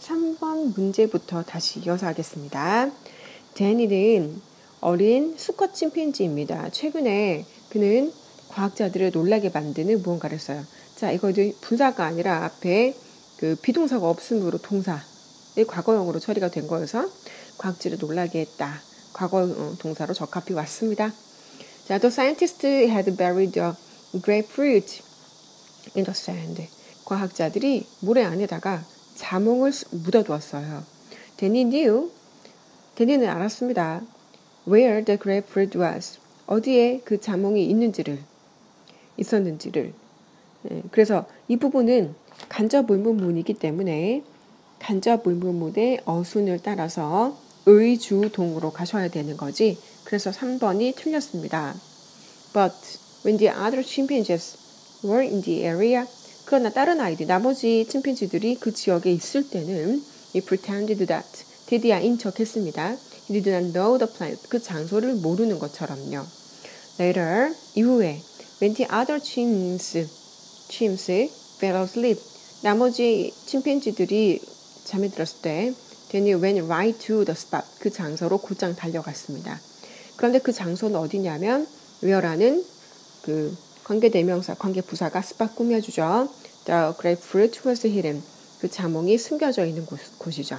3번 문제부터 다시 이어서 하겠습니다. 데니는 어린 수컷 침팬지입니다. 최근에 그는 과학자들을 놀라게 만드는 무언가를 써요. 자, 이거는 분사가 아니라 앞에 그 비동사가 없음으로 동사의 과거형으로 처리가 된 거여서 과학자를 놀라게 했다. 과거 동사로 적합히 왔습니다. 자, the scientist had buried a grapefruit in the sand. 과학자들이 모래 안에다가 자몽을 묻어두었어요. 데니는 알았습니다. Where the grapefruit was. 어디에 그 자몽이 있었는지를. 그래서 이 부분은 간접 의문문이기 때문에 간접 의문문의 어순을 따라서 의주동으로 가셔야 되는 거지. 그래서 3번이 틀렸습니다. But when the other chimpanzees were in the area, 그러나 다른 아이들, 나머지 침팬지들이 그 지역에 있을 때는 he pretended that, 대디아인 척했습니다. He did not know the place, 그 장소를 모르는 것처럼요. Later, 이후에 when the other chimps fell asleep, 나머지 침팬지들이 잠에 들었을 때 then he went right to the spot, 그 장소로 곧장 달려갔습니다. 그런데 그 장소는 어디냐면 where라는 그 관계대명사, 관계부사가 spot 꾸며주죠. The grapefruit was hidden, 그 자몽이 숨겨져 있는 곳이죠.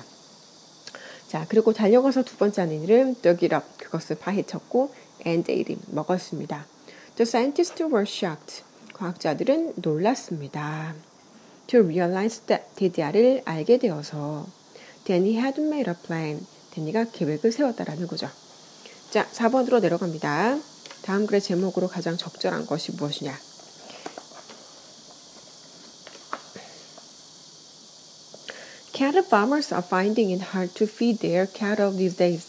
자, 그리고 달려가서 두 번째 하는 일은 dug it up, 그것을 파헤쳤고 and ate it, 먹었습니다. The scientists were shocked, 과학자들은 놀랐습니다. To realize that, 데디아를 알게 되어서 Danny had made a plan, 데니가 계획을 세웠다라는 거죠. 자, 4번으로 내려갑니다. 다음 글의 제목으로 가장 적절한 것이 무엇이냐? Cattle farmers are finding it hard to feed their cattle these days.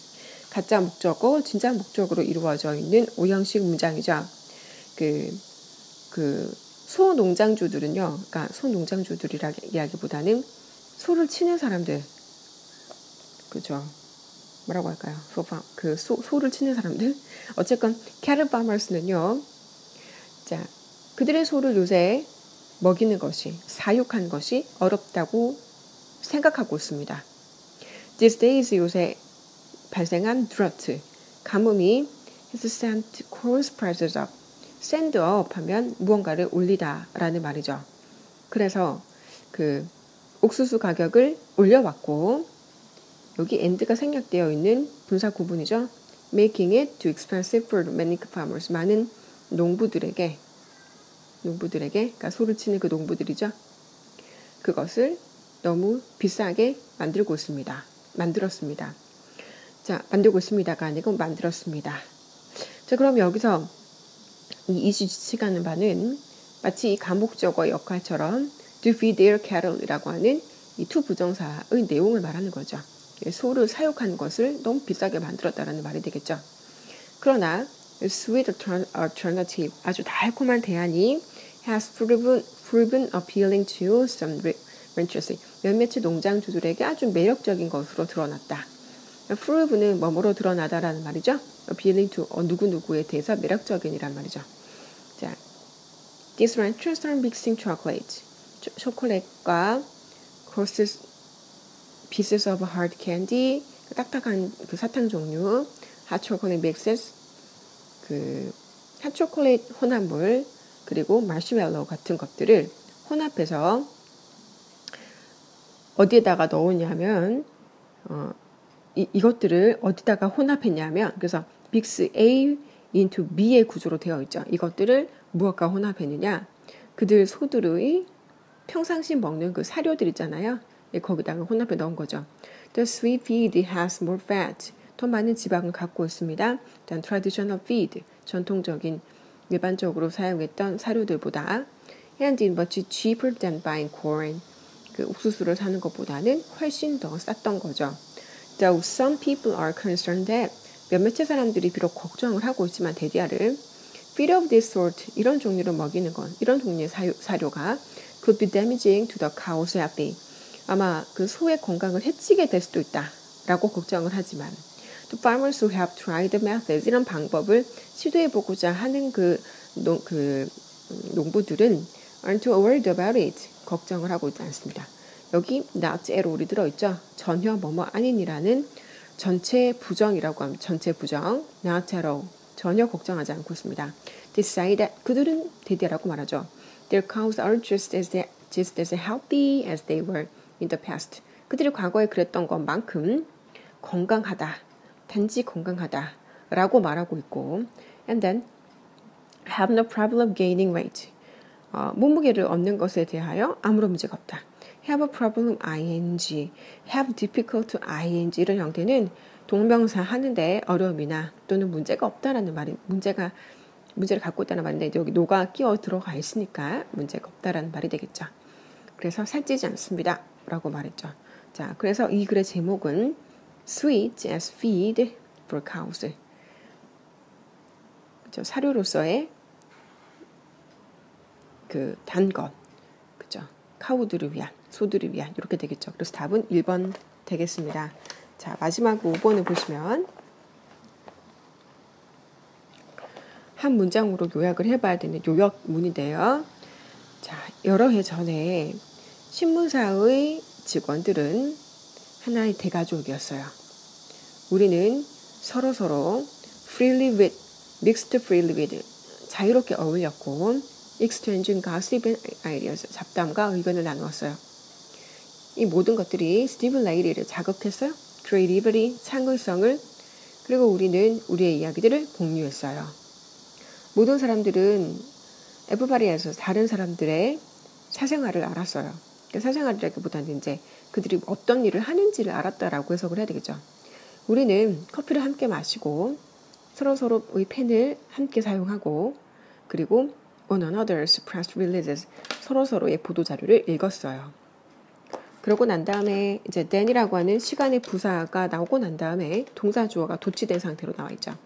가짜 목적어, 진짜 목적으로 이루어져 있는 오형식 문장이죠. 소농장주들은요, 그러니까 소농장주들이라기보다는 소를 치는 사람들, 그죠? 뭐라고 할까요? 소를 치는 사람들? 어쨌건 cattle farmers는요, 자, 그들의 소를 요새 먹이는 것이, 사육하는 것이 어렵다고 생각하고 있습니다. These days, 요새 발생한 drought, 가뭄이 has sent corn prices up. send up 하면 무언가를 올리다 라는 말이죠. 그래서 그 옥수수 가격을 올려왔고, 여기 and가 생략되어 있는 분사 구분이죠. Making it too expensive for many farmers. 많은 농부들에게, 그러니까 소를 치는 그 농부들이죠. 그것을 너무 비싸게 만들었습니다. 자, 만들고 있습니다가 아니고 만들었습니다. 자, 그럼 여기서 이 지칭하는 바는 마치 이 가목적어 역할처럼 to feed their cattle이라고 하는 이 to 부정사의 내용을 말하는 거죠. 소를 사육한 것을 너무 비싸게 만들었다라는 말이 되겠죠. 그러나 sweet alternative, 아주 달콤한 대안이 has proven appealing to some ranchers. 몇몇의 농장주들에게 아주 매력적인 것으로 드러났다. prove는 뭐뭐로 드러나다라는 말이죠. appealing to 누구누구에 대해서 매력적인이란 말이죠. 자, these ranchers are mixing chocolate. 초콜릿과 pieces of hard candy, 딱딱한 그 사탕 종류, hot chocolate mixes, 그 핫초콜릿 혼합물, 그리고 마시멜로우 같은 것들을 혼합해서 어디에다가 넣었냐면 이것들을 어디다가 혼합했냐면, 그래서 빅스 A into B의 구조로 되어 있죠. 이것들을 무엇과 혼합했느냐? 그들 소들의 평상시 먹는 그 사료들 있잖아요. 거기다가 혼합해 넣은 거죠. The sweet feed has more fat. 더 많은 지방을 갖고 있습니다. than traditional feed. 전통적인 일반적으로 사용했던 사료들보다. And it's much cheaper than buying corn. 그 옥수수를 사는 것보다는 훨씬 더 쌌던 거죠. Though some people are concerned that, 몇몇의 사람들이 비록 걱정을 하고 있지만 데디아를 feed of this sort, 이런 종류로 먹이는 건, 이런 종류의 사료가 could be damaging to the cow's health. 아마 그 소의 건강을 해치게 될 수도 있다 라고 걱정을 하지만 the farmers who have tried the methods, 이런 방법을 시도해보고자 하는 농부들은 aren't worried about it. 걱정을 하고 있지 않습니다. 여기 not at all이 들어있죠. 전혀 뭐뭐 아닌이라는 전체 부정이라고 합니다. 전체 부정. not at all. 전혀 걱정하지 않고 있습니다. They say that 그들은 대대라고 말하죠. Their cows are just as healthy as they were in the past. 그들이 과거에 그랬던 것만큼 건강하다. 단지 건강하다. 라고 말하고 있고 and then have no problem gaining weight. 몸무게를 얻는 것에 대하여 아무런 문제가 없다. have a problem ing, have difficult ing 이런 형태는 동명사 하는데 어려움이나 또는 문제가 없다라는 말이 문제를 갖고 있다는 말인데 여기 노가 끼어 들어가 있으니까 문제가 없다라는 말이 되겠죠. 그래서 살찌지 않습니다. 라고 말했죠. 자, 그래서 이 글의 제목은 Sweet as feed for cows. 그죠? 사료로서의 그 단 것, 그죠? 카우들을 위한, 소들을 위한 이렇게 되겠죠. 그래서 답은 1번 되겠습니다. 자, 마지막 5번을 보시면 한 문장으로 요약을 해봐야 되는 요약문인데요. 자, 여러 해 전에 신문사의 직원들은 하나의 대가족이었어요. 우리는 서로서로 freely with, mixed freely with, 자유롭게 어울렸고 exchanging gossip and ideas, 잡담과 의견을 나누었어요. 이 모든 것들이 stimulate를 자극했어요. creativity, 창의성을, 그리고 우리는 우리의 이야기들을 공유했어요. 모든 사람들은 everybody에서 다른 사람들의 사생활을 알았어요. 그러니까 사생활이라기보다는 이제 그들이 어떤 일을 하는지를 알았다라고 해석을 해야 되겠죠. 우리는 커피를 함께 마시고 서로서로의 펜을 함께 사용하고 그리고 one another's press releases, 서로서로의 보도자료를 읽었어요. 그러고 난 다음에 이제 then이라고 하는 시간의 부사가 나오고 난 다음에 동사 주어가 도치된 상태로 나와 있죠.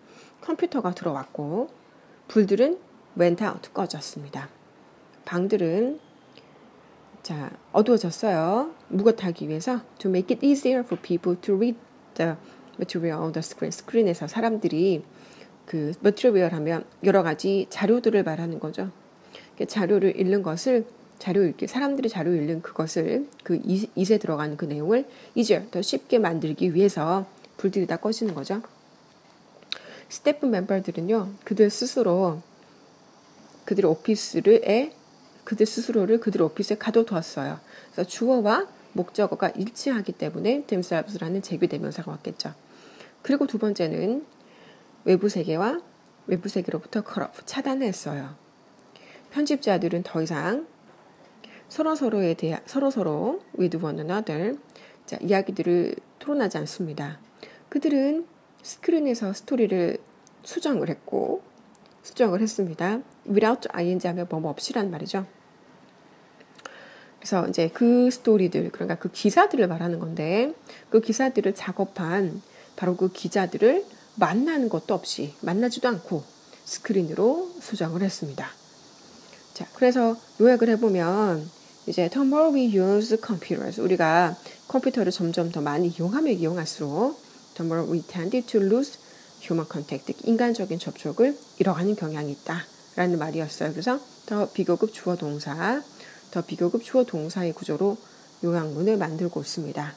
컴퓨터가 들어왔고 불들은 went out, 꺼졌습니다. 방들은 자, 어두워졌어요. 무것하기 위해서 to make it easier for people to read the material on the screen. 스크린에서 사람들이 그 material 하면 여러 가지 자료들을 말하는 거죠. 자료를 읽는 것을 자료 읽기, 사람들이 자료 읽는 그것을 그 이세 들어가는 그 내용을 easier, 더 쉽게 만들기 위해서 불들이 다 꺼지는 거죠. 스태프 멤버들은요, 그들 스스로를 그들 오피스에 가둬두었어요. 그래서 주어와 목적어가 일치하기 때문에 themselves라는 제비대명사가 왔겠죠. 그리고 두 번째는 외부 세계로부터 cut off, 차단했어요. 편집자들은 더 이상 서로 with one another, 자, 이야기들을 토론하지 않습니다. 그들은 스크린에서 스토리를 수정을 했습니다. without ing 하면 뭐뭐 없이란 말이죠. 그래서 이제 그 스토리들, 그러니까 그 기사들을 말하는 건데 그 기사들을 작업한 바로 그 기자들을 만나지도 않고 스크린으로 수정을 했습니다. 자, 그래서 요약을 해보면 이제 the more we use computers, 우리가 컴퓨터를 점점 더 많이 이용하면 이용할수록 the more we tend to lose human contact, 인간적인 접촉을 잃어가는 경향이 있다라는 말이었어요. 그래서 더 비교급 주어 동사의 구조로 요약문을 만들고 있습니다.